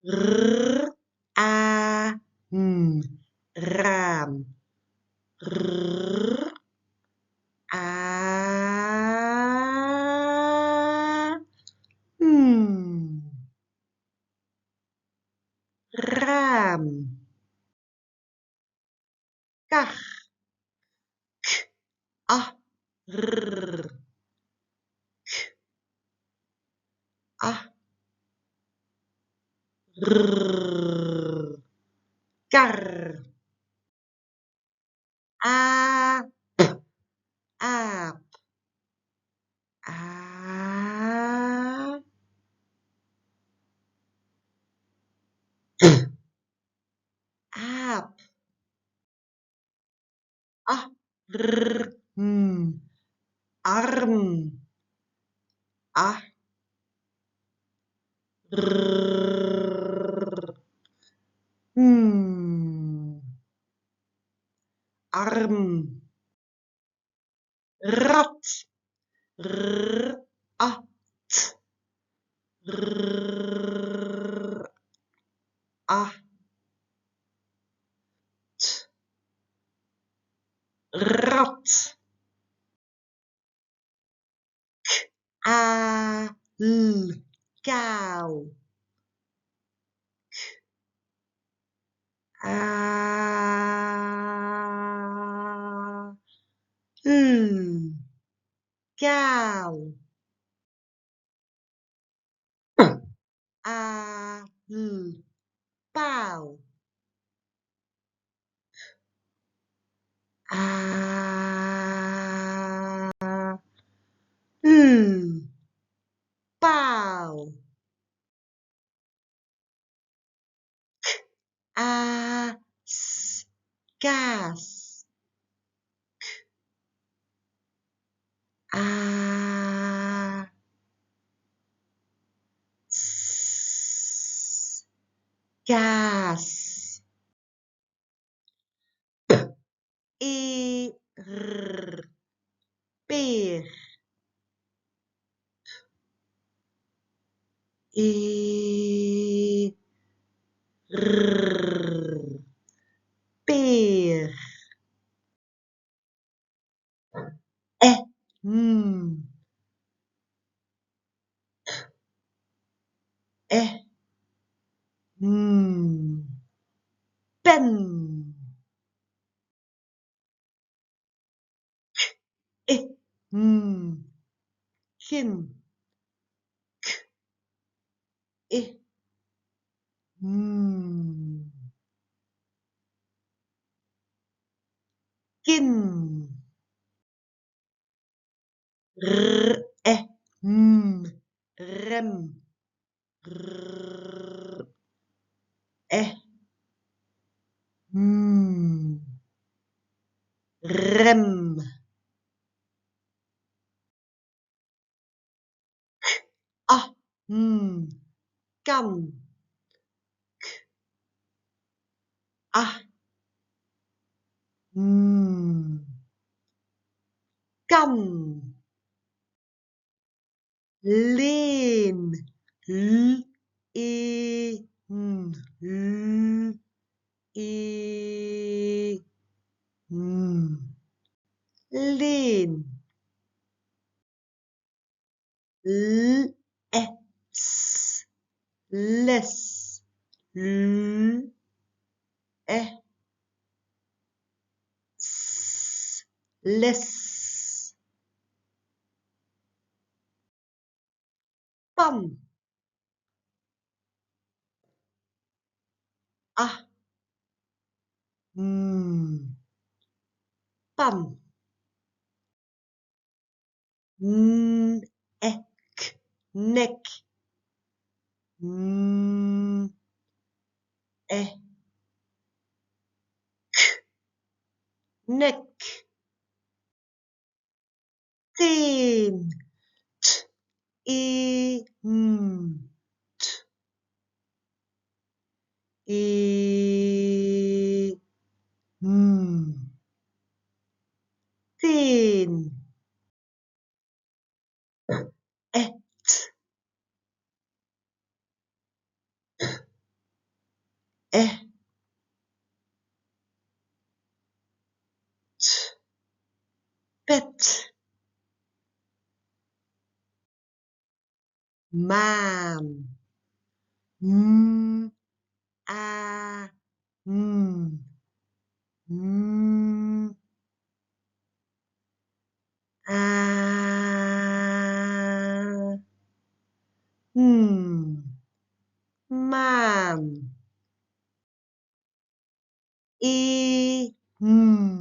R, A, N, raam. R, A, N, raam. Kar, K, A, R, A, R, kar. A, aap. A, aap. A, R, N, arm. A, R, N, arm. Rat, R, A, T, R, A, T, rat. A, L, kou. A, L, kou. A, L, pauw. A, L, pauw. A, S, kaas. A, S, kaas. E, R, peer. E, R, peer. E, N, E, N, pen. E, N, kin. E, N, kin. R, E, N, rem. R, E, N, rem. A, N, kan. A, N, kan. Leen. L, E, N, L, E, N. Leen. L, E, S, les. L, E, S, les. Pan. A, N, pan. N, ek, nek. N, E, nek. Teen. T, E, N, t. E, N. Teen. Et. e t pet maan m a n m a n maan un